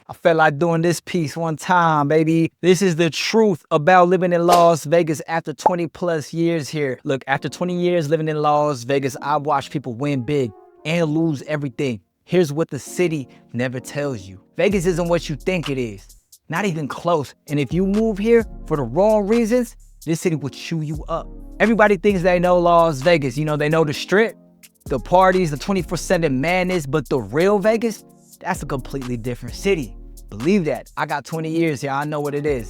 I felt like doing this piece one time, baby. This is the truth about living in Las Vegas after 20 plus years here. Look, after 20 years living in Las Vegas, I've watched people win big and lose everything. Here's what the city never tells you. Vegas isn't what you think it is. Not even close. And if you move here for the wrong reasons, this city will chew you up. Everybody thinks they know Las Vegas. You know, they know the strip, the parties, the 24/7 madness, but the real Vegas, that's a completely different city. Believe that. I got 20 years here. I know what it is.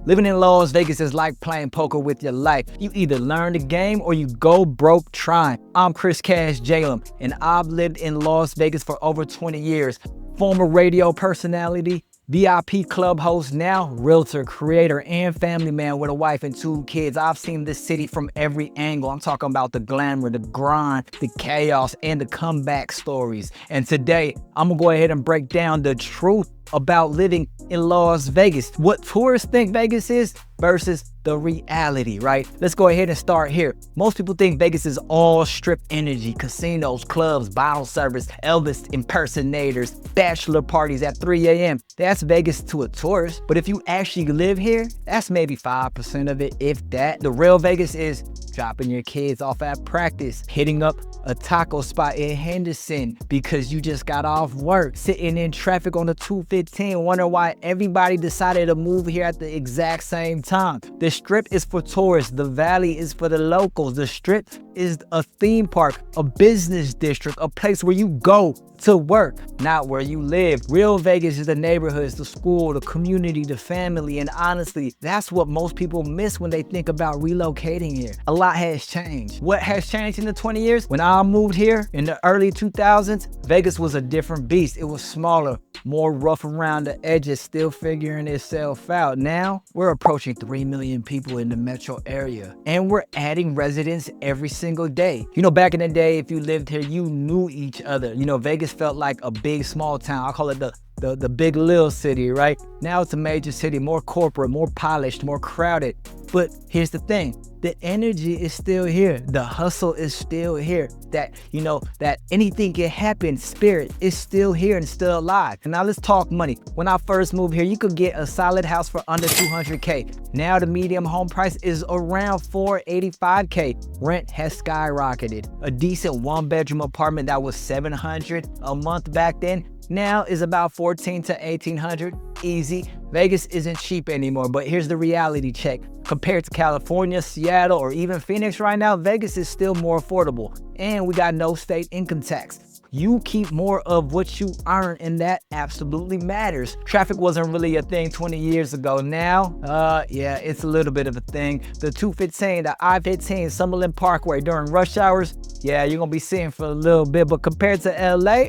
Living in Las Vegas is like playing poker with your life. You either learn the game or you go broke trying. I'm Chriscashjalem, and I've lived in Las Vegas for over 20 years. Former radio personality, VIP club host, now realtor, creator, and family man with a wife and 2 kids. I've seen this city from every angle. I'm talking about the glamour, the grind, the chaos, and the comeback stories. And today, I'm gonna go ahead and break down the truth about living in Las Vegas. What tourists think Vegas is versus the reality, right? Let's go ahead and start here. Most people think Vegas is all strip energy, casinos, clubs, bottle service, Elvis impersonators, bachelor parties at 3 a.m. That's Vegas to a tourist. But if you actually live here, that's maybe 5% of it, if that. The real Vegas is dropping your kids off at practice, hitting up a taco spot in Henderson because you just got off work, sitting in traffic on the 215, wondering why everybody decided to move here at the exact same time. The strip is for tourists. The valley is for the locals. The strip is a theme park, a business district, a place where you go to work, not where you live. Real Vegas is the neighborhoods, the school, the community, the family, and honestly, that's what most people miss when they think about relocating here. A lot has changed. What has changed in the 20 years? When I moved here in the early 2000s, Vegas was a different beast. It was smaller, more rough around the edges, still figuring itself out. Now, we're approaching 3 million people in the metro area, and we're adding residents every single day. You know, back in the day, if you lived here, you knew each other. You know, Vegas felt like a big small town. I call it the big little city, right? Now it's a major city, more corporate, more polished, more crowded. But here's the thing, the energy is still here. The hustle is still here. That, you know, that anything can happen spirit is still here and still alive. And now let's talk money. When I first moved here, you could get a solid house for under 200K. Now the median home price is around 485K. Rent has skyrocketed. A decent 1-bedroom apartment that was $700 a month back then now is about $1,400 to $1,800, easy. Vegas isn't cheap anymore, but here's the reality check. Compared to California, Seattle, or even Phoenix right now, Vegas is still more affordable. And we got no state income tax. You keep more of what you earn, and that absolutely matters. Traffic wasn't really a thing 20 years ago. Now, yeah, it's a little bit of a thing. The 215, the I-15, Summerlin Parkway during rush hours, yeah, you're gonna be seeing for a little bit, but compared to LA,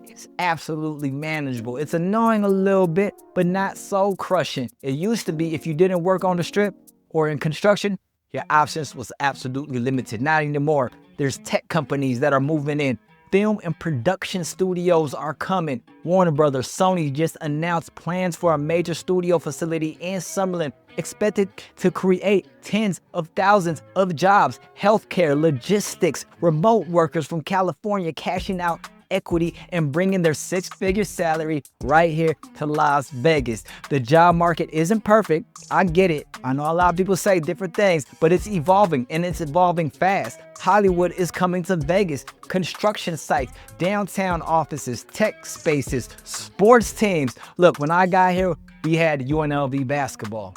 it's absolutely manageable. It's annoying a little bit, but not so crushing. It used to be if you didn't work on the strip or in construction, your options was absolutely limited. Not anymore. There's tech companies that are moving in. Film and production studios are coming. Warner Brothers, Sony just announced plans for a major studio facility in Summerlin, expected to create tens of thousands of jobs. Healthcare, logistics, remote workers from California cashing out equity and bringing their 6-figure salary right here to Las Vegas. The job market isn't perfect. I get it. I know a lot of people say different things, but it's evolving, and it's evolving fast. Hollywood is coming to Vegas. Construction sites, downtown offices, tech spaces, sports teams. Look, when I got here, we had UNLV basketball.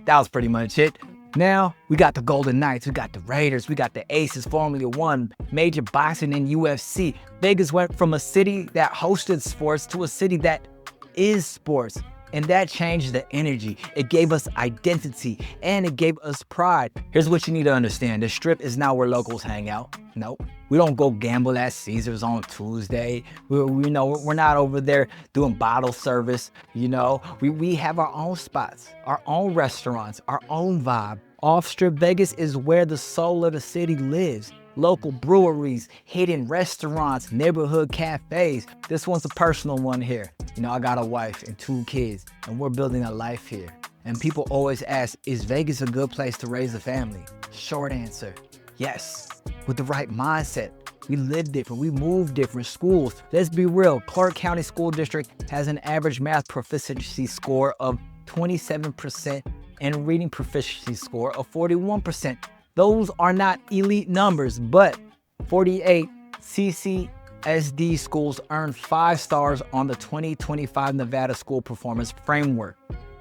That was pretty much it. Now, we got the Golden Knights, we got the Raiders, we got the Aces, Formula One, major boxing and UFC. Vegas went from a city that hosted sports to a city that is sports. And that changed the energy. It gave us identity, and it gave us pride. Here's what you need to understand. The strip is not where locals hang out. Nope. We don't go gamble at Caesars on Tuesday. We're not over there doing bottle service. You know, we have our own spots, our own restaurants, our own vibe. Off-strip Vegas is where the soul of the city lives. Local breweries, hidden restaurants, neighborhood cafes. This one's a personal one here. You know, I got a wife and 2 kids, and we're building a life here. And people always ask, is Vegas a good place to raise a family? Short answer, yes. with the right mindset. We live different, we move different. Schools, let's be real, Clark County School District has an average math proficiency score of 27% and reading proficiency score of 41%. Those are not elite numbers, but 48 CCSD schools earned 5 stars on the 2025 Nevada School Performance Framework,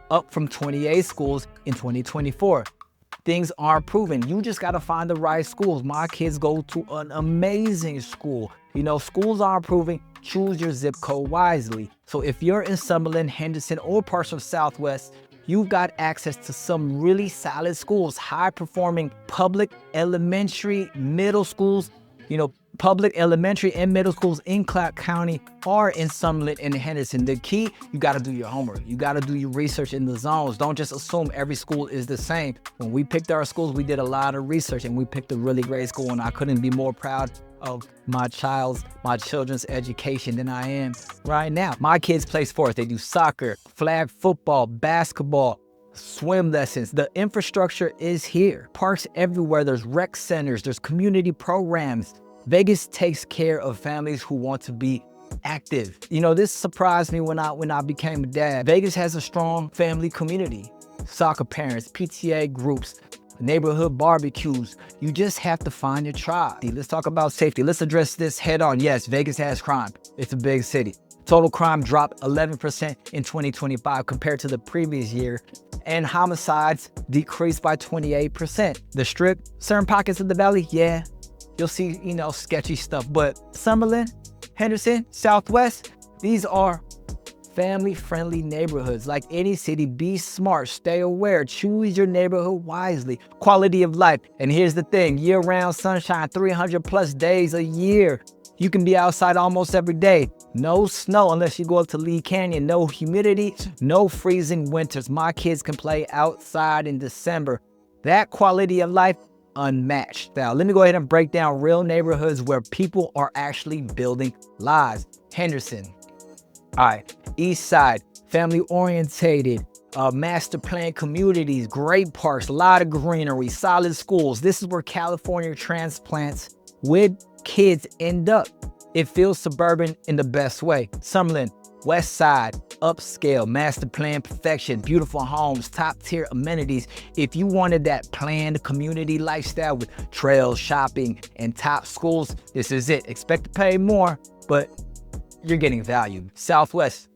up from 28 schools in 2024. Things are proven. You just got to find the right schools. My kids go to an amazing school. You know, schools are improving. Choose your zip code wisely. So if you're in Summerlin, Henderson, or parts of Southwest, you've got access to some really solid schools, high-performing public elementary, middle schools. You know, public elementary and middle schools in Clark County are in Summerlin and Henderson. The key, you got to do your homework. You got to do your research in the zones. Don't just assume every school is the same. When we picked our schools, we did a lot of research and we picked a really great school, and I couldn't be more proud of my children's education than I am right now. My kids play sports. They do soccer, flag football, basketball, swim lessons. The infrastructure is here. Parks everywhere. There's rec centers. There's community programs. Vegas takes care of families who want to be active. You know, this surprised me when I became a dad. Vegas has a strong family community. Soccer parents, PTA groups, neighborhood barbecues. You just have to find your tribe. Let's talk about safety. Let's address this head on. Yes, Vegas has crime. It's a big city. Total crime dropped 11% in 2025 compared to the previous year, and homicides decreased by 28%. The Strip, certain pockets of the valley, yeah, you'll see, you know, sketchy stuff, but Summerlin, Henderson, Southwest, these are family-friendly neighborhoods. Like any city, be smart, stay aware, choose your neighborhood wisely. Quality of life, and here's the thing, year-round sunshine, 300 plus days a year. You can be outside almost every day. No snow unless you go up to Lee Canyon. No humidity, no freezing winters. My kids can play outside in December. That quality of life, unmatched. Now, let me go ahead and break down real neighborhoods where people are actually building lives. Henderson. All right. East Side, family orientated, master plan communities, great parks, a lot of greenery, solid schools. This is where California transplants with kids end up. It feels suburban in the best way. Summerlin, West Side, upscale, master plan perfection, beautiful homes, top tier amenities. If you wanted that planned community lifestyle with trails, shopping, and top schools, this is it. Expect to pay more, but you're getting value. Southwest,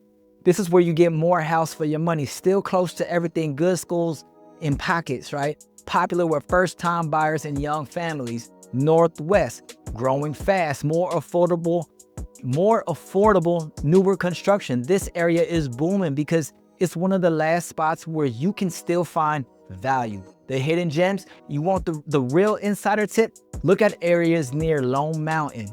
this is where you get more house for your money. Still close to everything, good schools in pockets, right? Popular with first-time buyers and young families. Northwest, growing fast, more affordable, newer construction. This area is booming because it's one of the last spots where you can still find value. The hidden gems, you want the real insider tip? Look at areas near Lone Mountain,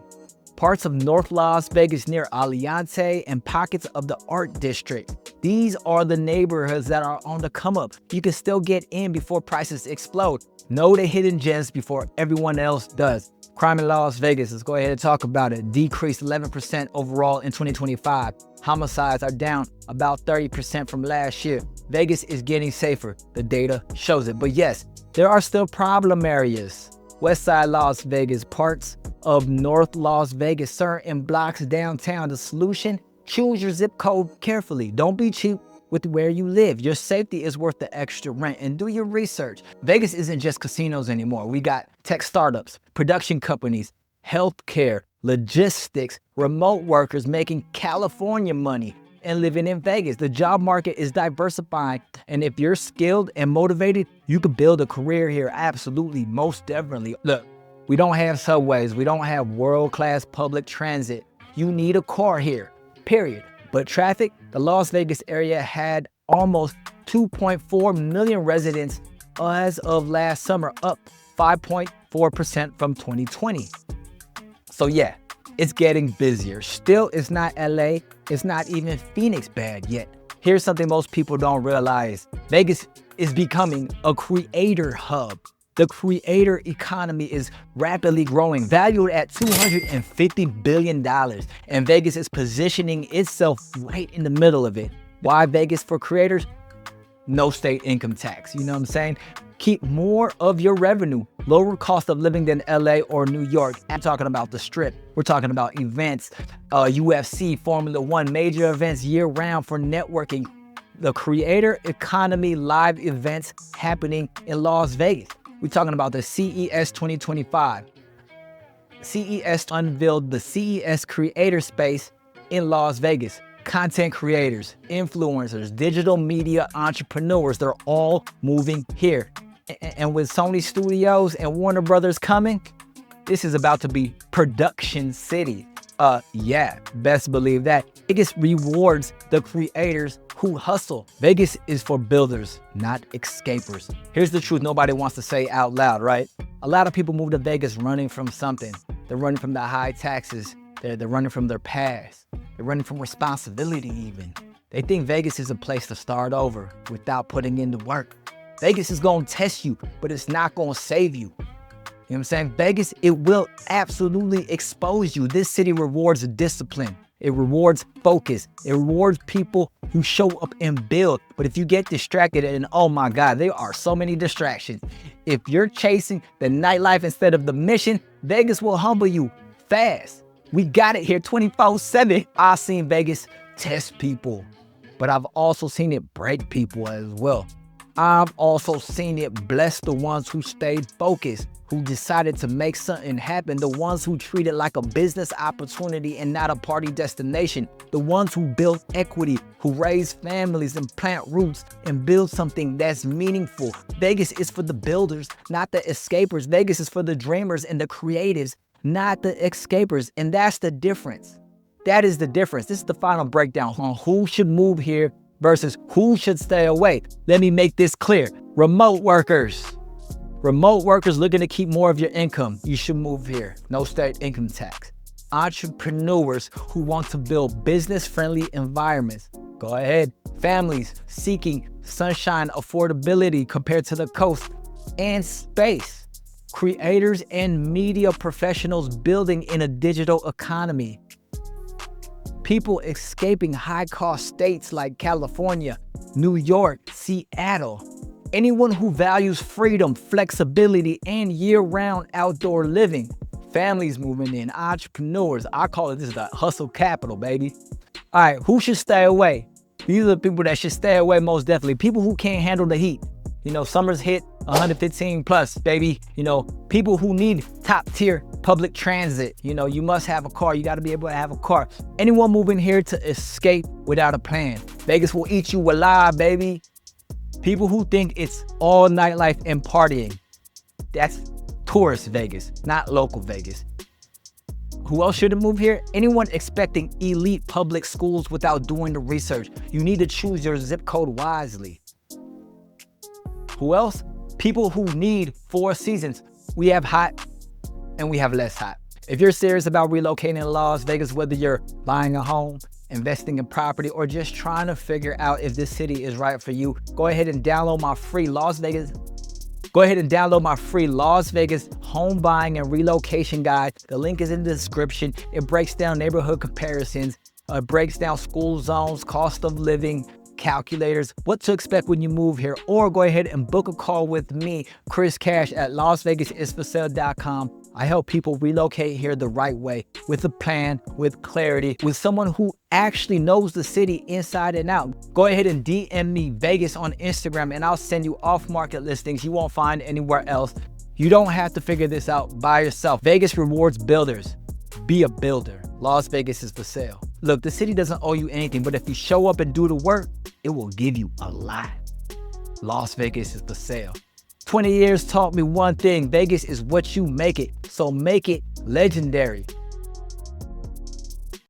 parts of North Las Vegas near Aliante, and pockets of the Art District. These are the neighborhoods that are on the come up. You can still get in before prices explode. Know the hidden gems before everyone else does. Crime in Las Vegas, let's go ahead and talk about it. Decreased 11% overall in 2025. Homicides are down about 30% from last year. Vegas is getting safer. The data shows it. But yes, there are still problem areas. Westside Las Vegas, parts of North Las Vegas, certain blocks downtown. The solution? Choose your zip code carefully. Don't be cheap with where you live. Your safety is worth the extra rent, and do your research. Vegas isn't just casinos anymore. We got tech startups, production companies, healthcare, logistics, remote workers making California money and living in Vegas. The job market is diversifying, and if you're skilled and motivated, you can build a career here. Absolutely, most definitely. Look, we don't have subways. We don't have world-class public transit. You need a car here, period. But traffic, the Las Vegas area had almost 2.4 million residents as of last summer, up 5.4% from 2020. So yeah, it's getting busier. Still, it's not LA, it's not even Phoenix bad yet. Here's something most people don't realize. Vegas is becoming a creator hub. The creator economy is rapidly growing, valued at $250 billion, and Vegas is positioning itself right in the middle of it. Why Vegas for creators? no state income tax. You know what I'm saying? Keep more of your revenue, lower cost of living than LA or New York. I'm talking about the Strip. We're talking about events, UFC, Formula One, major events year round for networking. The creator economy live events happening in Las Vegas. We're talking about the CES 2025. CES unveiled the CES creator space in Las Vegas. Content creators, influencers, digital media entrepreneurs, they're all moving here. And with Sony Studios and Warner Brothers coming, this is about to be production city. Yeah, best believe that. Vegas rewards the creators who hustle. Vegas is for builders, not escapers. Here's the truth nobody wants to say out loud, right? A lot of people move to Vegas running from something. They're running from the high taxes. They're running from their past. They're running from responsibility even. They think Vegas is a place to start over without putting in the work. Vegas is gonna test you, but it's not gonna save you. You know what I'm saying? Vegas, it will absolutely expose you. This city rewards discipline. It rewards focus. It rewards people who show up and build. But if you get distracted, and oh my God, there are so many distractions. If you're chasing the nightlife instead of the mission, Vegas will humble you fast. We got it here 24/7. I've seen Vegas test people, but I've also seen it break people as well. I've also seen it bless the ones who stayed focused, who decided to make something happen, the ones who treat it like a business opportunity and not a party destination, the ones who build equity, who raise families and plant roots and build something that's meaningful. Vegas is for the builders, not the escapers. Vegas is for the dreamers and the creatives, not the escapers. And that's the difference. That is the difference. This is the final breakdown on who should move here versus who should stay away. Let me make this clear. Remote workers looking to keep more of your income, you should move here. No state income tax. Entrepreneurs who want to build business-friendly environments, go ahead. Families seeking sunshine, affordability compared to the coast, and space. Creators and media professionals building in a digital economy. People escaping high-cost states like California, New York, Seattle. Anyone who values freedom, flexibility, and year-round outdoor living. Families moving in, entrepreneurs. I call it, this is the hustle capital, baby. All right, who should stay away? These are the people that should stay away most definitely. People who can't handle the heat. You know, summer's hit 115 plus, baby. You know, people who need top tier public transit. You know, you must have a car. You got to be able to have a car. Anyone moving here to escape without a plan. Vegas will eat you alive, baby. People who think it's all nightlife and partying. That's tourist Vegas, not local Vegas. Who else shouldn't move here? Anyone expecting elite public schools without doing the research. You need to choose your zip code wisely. Who else? People who need 4 seasons. We have hot and we have less hot. If you're serious about relocating to Las Vegas, whether you're buying a home, investing in property, or just trying to figure out if this city is right for you, go ahead and download my free Las Vegas home buying and relocation guide. The link is in the description. It breaks down neighborhood comparisons, breaks down school zones, cost of living, calculators, what to expect when you move here, or go ahead and book a call with me, Chris Cash at LasVegasIsForSale.com. I help people relocate here the right way, with a plan, with clarity, with someone who actually knows the city inside and out. Go ahead and DM me Vegas on Instagram and I'll send you off-market listings you won't find anywhere else. You don't have to figure this out by yourself. Vegas rewards builders. Be a builder. Las Vegas is for sale. Look, the city doesn't owe you anything, but if you show up and do the work, it will give you a lot. Las Vegas is for sale. 20 years taught me one thing: Vegas is what you make it, so make it legendary.